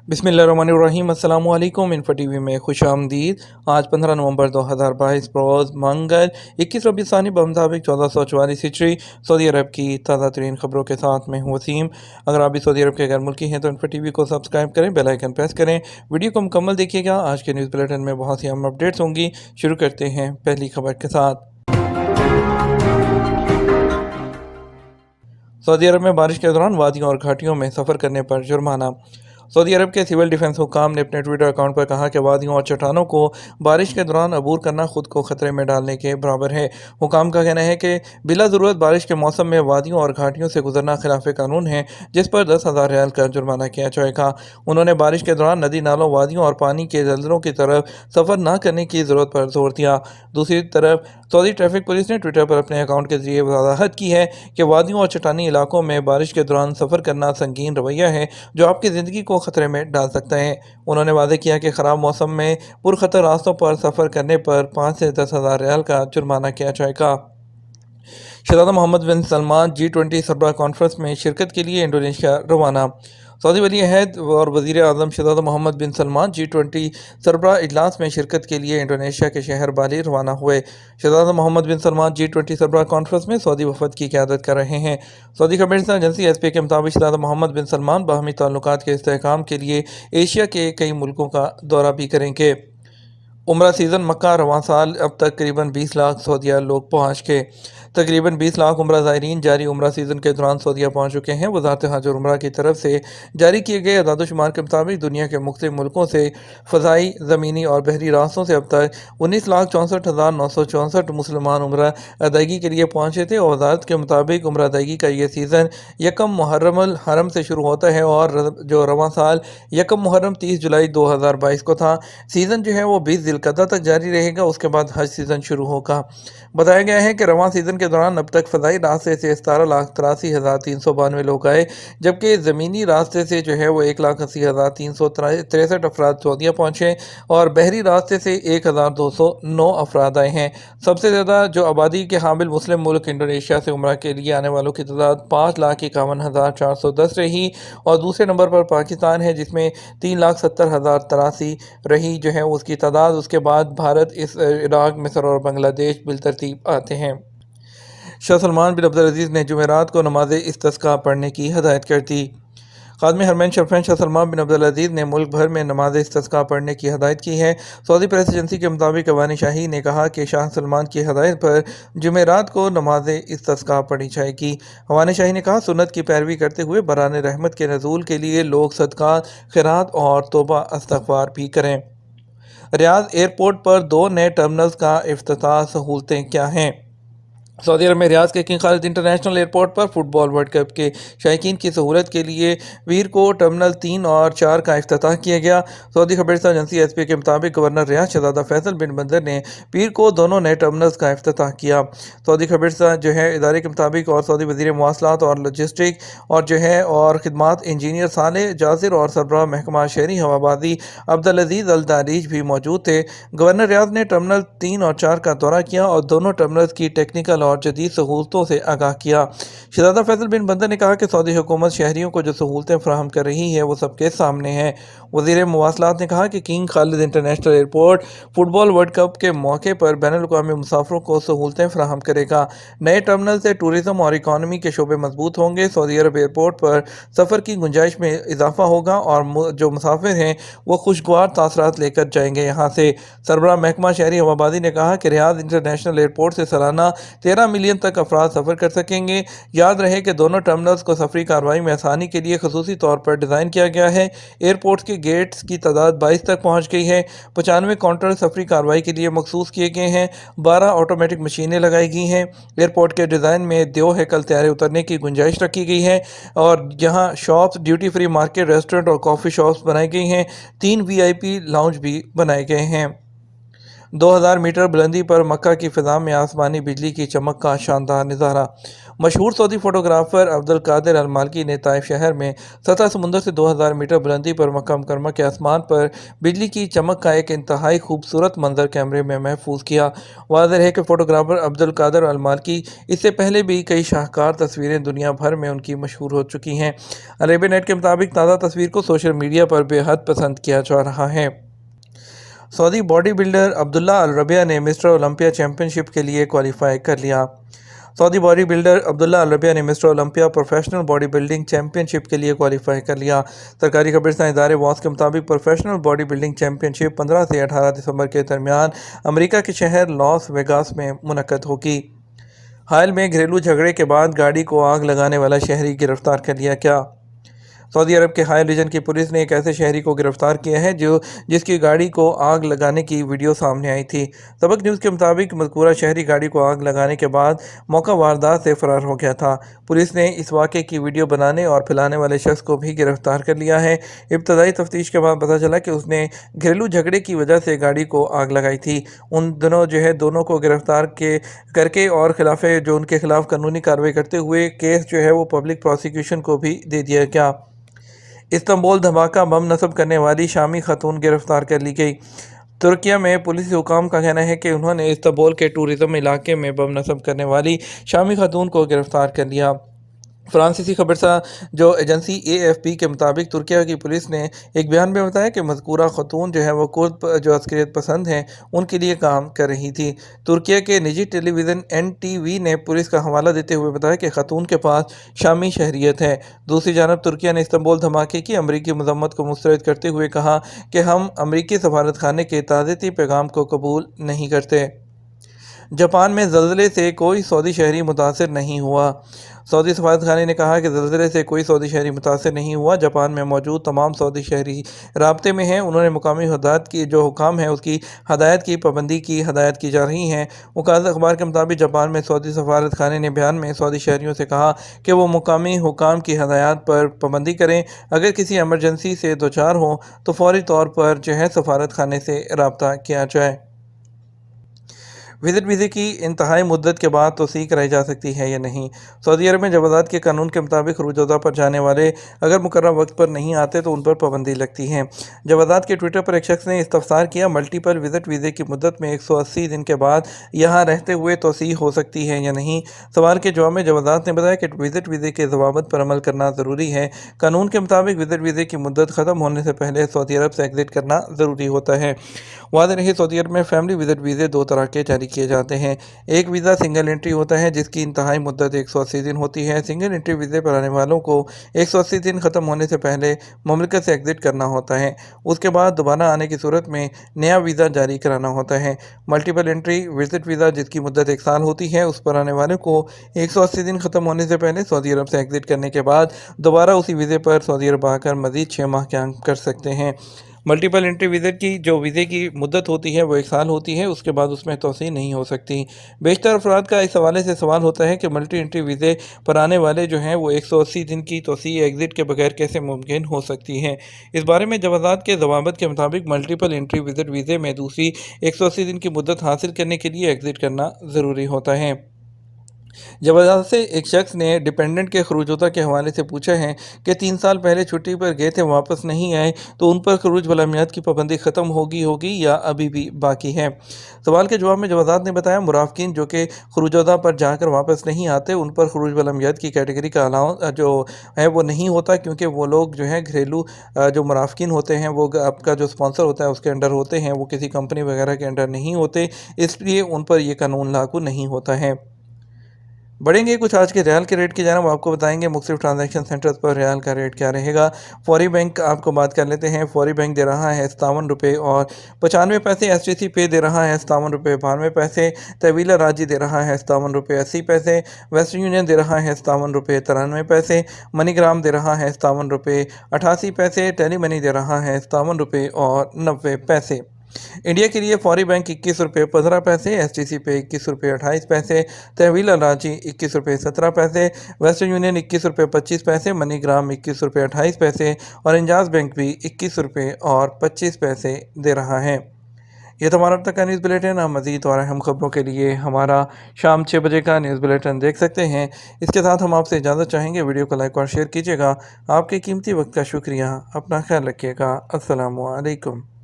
बिस्मिल्लाहिर्रहमानिर्रहीम। अस्सलामु अलैकुम। इन्फो टीवी में खुश आमदीद। आज 15 नवंबर 2022 रोज़ मंगल 21 रबी सानी बमुताबिक 1444 हिजरी सऊदी अरब की ताज़ा तरीन खबरों के साथ मैं हूँ वसीम। अगर आप भी सऊदी अरब के गैर मुल्की हैं तो इन्फो टीवी को सब्सक्राइब करें, बेल आइकन प्रेस करें, वीडियो को मुकम्मल देखिएगा। आज के न्यूज़ बुलेटिन में बहुत सी अहम अपडेट्स होंगी। शुरू करते हैं पहली खबर के साथ। सऊदी अरब में बारिश के दौरान वादियों और घाटियों में सफ़र करने पर जुर्माना। सऊदी अरब के सिविल डिफेंस हुकाम ने अपने ट्विटर अकाउंट पर कहा कि वादियों और चट्टानों को बारिश के दौरान अबूर करना खुद को खतरे में डालने के बराबर है। हुकाम का कहना है कि बिला ज़रूरत बारिश के मौसम में वादियों और घाटियों से गुजरना खिलाफ कानून है, जिस पर 10,000 रियाल का जुर्माना किया जाएगा। उन्होंने बारिश के दौरान नदी नालों, वादियों और पानी के दलदलों की तरफ सफ़र न करने की ज़रूरत पर जोर दिया। दूसरी तरफ सऊदी ट्रैफिक पुलिस ने ट्विटर पर अपने अकाउंट के जरिए वजाहत की है कि वादियों और चट्टानी इलाकों में बारिश के दौरान सफ़र करना संगीन रवैया है जो आपकी ज़िंदगी को खतरे में डाल सकता है। उन्होंने वादे किया कि ख़राब मौसम में पुरखतर रास्तों पर सफ़र करने पर 5 से 10,000 रियाल का जुर्माना किया जाएगा। शहज़ादा मोहम्मद बिन सलमान G20 सरबराह कॉन्फ्रेंस में शिरकत के लिए इंडोनेशिया रवाना। सऊदी वली अहद और वज़ीर आज़म शहज़ादा मोहम्मद बिन सलमान G20 सरबराह इजलास में शिरकत के लिए इंडोनेशिया के शहर बाली रवाना हुए। शहज़ादा मोहम्मद बिन सलमान G20 सरबराह कॉन्फ्रेंस में सऊदी वफद की क़यादत कर रहे हैं। सऊदी खबरसां एजेंसी SPA के मुताबिक शहज़ादा मोहम्मद बिन सलमान बाहमी ताल्लुकात के इस्तेहकाम के लिए एशिया के कई मुल्कों का दौरा भी करेंगे। उम्रा सीज़न मक्का रवां साल अब तक करीबन 20 लाख सऊदिया लोग पहुँच गए। तकरीबन 20 लाख उम्रा ज़ायरीन जारी उम्रा सीज़न के दौरान सऊदिया पहुँच चुके हैं। वज़ारत हज और उम्रा की तरफ से जारी किए गए अदाद-ओ-शुमार के मुताबिक दुनिया के मुख्तलिफ मुल्कों से फ़ज़ाई, ज़मीनी और बहरी रास्तों से अब तक 19,64,964 मुसलमान उम्रा अदायगी के लिए पहुँचे थे। और वज़ारत के मुताबिक उम्रा अदायगी का ये सीज़न यकम मुहर्रमुल हरम से शुरू होता है और जो रवां साल यकम मुहर्रम 30 जुलाई 2022 को था। सीज़न जो है वो 20 ज़िलक़दा तक जारी रहेगा। उसके बाद हज सीज़न शुरू होगा। बताया गया है कि रवां सीज़न के दौरान अब तक फ़ज़ाई रास्ते से 17,83,392 लोग आए, जबकि ज़मीनी रास्ते से जो है वो 1,80,363 अफराद सऊदीया पहुँचे और बहरी रास्ते से 1,209 अफराद आए हैं। सबसे ज़्यादा जो आबादी के हामिल मुस्लिम मुल्क इंडोनेशिया से उम्रा के लिए आने वालों की तादाद 5,51,410 रही और दूसरे नंबर पर पाकिस्तान है जिसमें 3,70,083 रही जो है उसकी तादाद। उसके बाद भारत, इराक, मिस्र और बांग्लादेश बिलतरतीब आते हैं। शाह सलमान बिन अब्दुल अजीज़ ने जुमेरात को नमाज इस्तिस्का पढ़ने की हदायत कर दी। ख़ादिम हरमैन शरीफैन शाह सलमान बिन अब्दुल अजीज़ ने मुल्क भर में नमाज इस्तिस्का पढ़ने की हदायत की है। सऊदी प्रेस एजेंसी के मुताबिक अवानी शाही ने कहा कि शाह सलमान की हदायत पर जुमेरात को नमाज इस्तिस्का पढ़ी जाएगी। अवानी शाही ने कहा, सुन्नत की पैरवी करते हुए बरान रहमत के नज़ूल के लिए लोग सदक़ात, खैरात और तौबा इस्तग़फ़ार भी करें। रियाद एयरपोर्ट पर 2 नए टर्मिनल्स का इफ्तिताह। सहूलतें क्या हैं? सऊदी अरब में रियाद के किंग खालिद इंटरनेशनल एयरपोर्ट पर फुटबॉल वर्ल्ड कप के शायकीन की सहूलत के लिए वीर को टर्मिनल 3 और 4 का इफ्तिताह किया गया। सऊदी खबरसां एजेंसी SPA के मुताबिक गवर्नर रियाद शहजादा फैसल बिन बंदर ने पीर को दोनों नए टर्मिनल्स का इफ्तिताह किया। सऊदी खबरसां जो है इदारे के मुताबिक और सऊदी वज़ीर मवासलात और लॉजिस्टिक और जो है और खिदमात इंजीनियर साले जाजिर और सरबराह महकमा शहरी हवाबाजी अब्दुल अजीज़ अल दारीज भी मौजूद थे। गवर्नर रियाद ने टर्मिनल 3 और 4 का दौरा किया और दोनों टर्मिनल्स की टेक्निकल और जदीद सहूलतों से आगाह किया। शहजादा फैसल बिन बंदर ने कहा कि सऊदी हुकूमत शहरियों को जो सहूलतें फराहम कर रही है वो सबके सामने है। वज़ीर मवासलात ने कहा कि king Khalid international airport football world cup के मौके पर बैनुल-अक़वामी मुसाफिरों को सहूलतें फराहम करेगा। नए टर्मिनल से टूरिज़्म और इकॉनमी के शोबे मजबूत होंगे। सऊदी अरब एयरपोर्ट पर सफ़र की गुंजाइश में इजाफा होगा और जो मुसाफिर हैं वो खुशगवार तासरात लेकर जाएंगे यहाँ से। सरबराह महकमा शहरी हवाबाजी ने कहा कि रियाद इंटरनेशनल एयरपोर्ट से सालाना 13 मिलियन तक अफराद सफ़र कर सकेंगे। याद रहे कि दोनों टर्मिनल्स को सफरी कार्रवाई में आसानी के लिए खसूसी तौर पर डिज़ाइन किया गया है। एयरपोर्ट के गेट्स की तादाद 22 तक पहुँच गई है। 95 काउंटर सफरी कार्रवाई के लिए मखसूस किए गए हैं। 12 ऑटोमेटिक मशीनें लगाई गई हैं। एयरपोर्ट के डिज़ाइन में दो हैकल तैयारे उतरने की गुंजाइश रखी गई है और यहाँ shops, duty free market, restaurant और कॉफ़ी शॉप्स बनाई गई हैं। 3 VIP लाउंज भी बनाए गए हैं। 2000 मीटर बुलंदी पर मक्का की फिजा में आसमानी बिजली की चमक का शानदार नज़ारा। मशहूर सऊदी फोटोग्राफर अब्दुल कादिर अल मालकी ने ताइफ शहर में सतह समुंदर से 2000 मीटर बुलंदी पर मक्का मुकरमा के आसमान पर बिजली की चमक का एक इंतहाई खूबसूरत मंजर कैमरे में महफूज किया। वाज़ेह है कि फोटोग्राफर अब्दुल कादिर अल मालकी इससे पहले भी कई शाहकार तस्वीरें दुनिया भर में उनकी मशहूर हो चुकी हैं। अरेबिया नेट के मुताबिक ताज़ा तस्वीर को सोशल मीडिया पर बेहद पसंद किया जा रहा है। सऊदी बॉडी बिल्डर अब्दुल्ला अल रबिया ने मिस्टर ओलंपिया चैंपियनशिप के लिए क्वालिफाई कर लिया। सऊदी बॉडी बिल्डर अब्दुल्ला अल रबिया ने mister Olympia professional body building championship के लिए क्वालिफाई कर लिया। सरकारी खबरसां इदारे वॉस के मुताबिक प्रोफेशनल बॉडी बिल्डिंग चैंपियनशिप 15 से 18 दिसंबर के दरमियान अमेरिका के शहर लॉस वेगास में मुनक्कद होगी। हाल में घरेलू झगड़े के बाद गाड़ी को आग लगाने वाला शहरी गिरफ्तार कर लिया गया। सऊदी अरब के हाई रीजन की पुलिस ने एक ऐसे शहरी को गिरफ्तार किया है जिसकी गाड़ी को आग लगाने की वीडियो सामने आई थी। सबक न्यूज़ के मुताबिक मज़कूरा शहरी गाड़ी को आग लगाने के बाद मौका वारदात से फरार हो गया था। पुलिस ने इस वाक़े की वीडियो बनाने और फैलाने वाले शख्स को भी गिरफ्तार कर लिया है। इब्तदाई तफ्तीश के बाद पता चला कि उसने घरेलू झगड़े की वजह से गाड़ी को आग लगाई थी। उन दिनों दोनों को गिरफ्तार करके और उनके खिलाफ कानूनी कार्रवाई करते हुए केस वो पब्लिक प्रोसिक्यूशन को भी दे दिया गया। इस्तांबुल धमाका बम नस्ब करने वाली शामी खातून गिरफ्तार कर ली गई। तुर्किया में पुलिस हुकाम का कहना है कि उन्होंने इस्तांबुल के टूरिज्म इलाके में बम नस्ब करने वाली शामी खातून को गिरफ्तार कर लिया। फ्रांसीसी खबरसा एजेंसी AFP के मुताबिक तुर्किया की पुलिस ने एक बयान में बताया कि मज़कूरा खातून वो कुर्द अस्करियत पसंद हैं उनके लिए काम कर रही थी। तुर्किया के निजी टेलीविज़न NTV ने पुलिस का हवाला देते हुए बताया कि खातून के पास शामी शहरियत है। दूसरी जानब तुर्किया ने इस्तांबुल धमाके की अमरीकी मजम्मत को मुस्तरद करते हुए कहा कि हम अमरीकी सफारत खाने के ताज़ेती पैगाम को कबूल नहीं करते। जापान में ज़लज़ले से कोई सऊदी शहरी मुतासर नहीं हुआ। सऊदी सफारतखाने ने कहा कि ज़लज़ले से कोई सऊदी शहरी मुतासर नहीं हुआ। जापान में मौजूद तमाम सऊदी शहरी राब्ते में हैं। उन्होंने मुकामी हदायत की हुकाम है उसकी हदायत की पाबंदी की हदायत की जा रही हैं। मुकाज़ा अखबार के मुताबिक जापान में सऊदी सफारतखाने ने बयान में सऊदी शहरियों से कहा कि वो मुकामी हुकाम की हदायत पर पाबंदी करें। अगर किसी एमरजेंसी से दोचार हों तो फौरी तौर पर सफारतखाने से रब्ता किया जाए। विजिट वीज़े की इंतहाई मुद्दत के बाद तौसीक कराई जा सकती है या नहीं। सऊदी अरब में जवाज़ात के कानून के मुताबिक खरूज-ओ-ज़ा पर जाने वाले अगर मुकर्रर वक्त पर नहीं आते तो उन पर पाबंदी लगती है। जवाज़ात के ट्विटर पर एक शख्स ने इस्तफसार किया, मल्टीपल विजिट वीज़े की मुद्दत में 180 दिन के बाद यहाँ रहते हुए तौसीक हो सकती है या नहीं। सवाल के जवाब में जवाज़ात ने बताया कि विजिट वीज़े के ज़वाबित पर अमल करना ज़रूरी है। कानून के मुताबिक विजिट वीज़े की मुद्दत ख़त्म होने से पहले सऊदी अरब से एग्ज़िट करना ज़रूरी होता है। वाज़ेह रहे सऊदी अरब में फैमिली विजिट वीज़े दो तरह के जारी किए जाते हैं। एक वीज़ा सिंगल एंट्री होता है जिसकी इंतहाई मुद्दत 180 दिन होती है। सिंगल एंट्री वीज़े पर आने वालों को 180 दिन ख़त्म होने से पहले मुमलिकत से एग्ज़िट करना होता है। उसके बाद दोबारा आने की सूरत में नया वीज़ा जारी कराना होता है। मल्टीपल एंट्री विजिट वीज़ा जिसकी मुद्दत 1 साल होती है उस पर आने वाले को 180 दिन ख़त्म होने से पहले सऊदी अरब से एग्ज़िट करने के बाद दोबारा उसी वीज़े पर सऊदी अरब आकर मज़ीद 6 माह काम कर सकते हैं। मल्टीपल एंट्री वीज़े की वीज़े की मुद्दत होती है वो 1 साल होती है, उसके बाद उसमें तोसी नहीं हो सकती। बेशतर अफराद का इस हवाले से सवाल होता है कि मल्टी एंट्री वीज़े पर आने वाले वो 180 दिन की तोसी एग्ज़िट के बगैर कैसे मुमकिन हो सकती है। इस बारे में जवाज़ात के ज़वाबित के मुताबिक मल्टीपल एंट्री विजिट वीज़े में दूसरी 180 दिन की मुद्दत हासिल करने के लिए एग्ज़िट करना ज़रूरी होता है। जवाज़ात से एक शख्स ने डिपेंडेंट के खरूज-ओ-ज़ा के हवाले से पूछा है कि 3 साल पहले छुट्टी पर गए थे, वापस नहीं आए, तो उन पर खरूज वाला मियाद की पाबंदी ख़त्म होगी या अभी भी बाकी है। सवाल के जवाब में जवाज़ात ने बताया, मुराफ़िकीन जो कि खरूज-ओ-ज़ा पर जाकर वापस नहीं आते उन पर खरूज वाला मियाद की कैटेगरी का अलाउंस वो नहीं होता, क्योंकि वो लोग घरेलू मुराफ़िकीन होते हैं वो आपका स्पॉन्सर होता है उसके अंडर होते हैं, वो किसी कंपनी वगैरह के अंडर नहीं होते, इसलिए उन पर यह कानून लागू नहीं होता है। बढ़ेंगे कुछ आज के रियाल के रेट की जानिब, आपको बताएंगे मुख्तलिफ ट्रांजैक्शन सेंटर्स पर रियाल का रेट क्या रहेगा। फौरी बैंक आपको बात कर लेते हैं। फौरी बैंक दे रहा है 57 रुपये और 95 पैसे। STC पे दे रहा है 57 रुपये 92 पैसे। तहवीला राजी दे रहा है 57 रुपये 80 पैसे। वेस्टर्न यूनियन दे रहा है 57 रुपये 93 पैसे। मनीग्राम दे रहा है 57 रुपये 88 पैसे। टेली मनी दे रहा है 57 रुपये और 90 पैसे। इंडिया के लिए फौरी बैंक 21 रुपये 15 पैसे। STC पे 21 रुपये 28 पैसे। तहवील रांची 21 रुपये 17 पैसे। वेस्टर्न यूनियन 21 रुपये 25 पैसे। मनीग्राम 21 रुपये 28 पैसे और इंजाज बैंक भी 21 रुपये और 25 पैसे दे रहा है। یہ تو ہمارا اب تک کا نیوز بلیٹن. آپ مزید اور اہم خبروں کے لیے ہمارا شام 6 بجے کا نیوز بلیٹن دیکھ سکتے ہیں. اس کے ساتھ ہم آپ سے اجازت چاہیں گے. ویڈیو کو لائک اور شیئر کیجیے گا. آپ کے قیمتی وقت کا شکریہ. اپنا خیال رکھیے گا. السلام علیکم.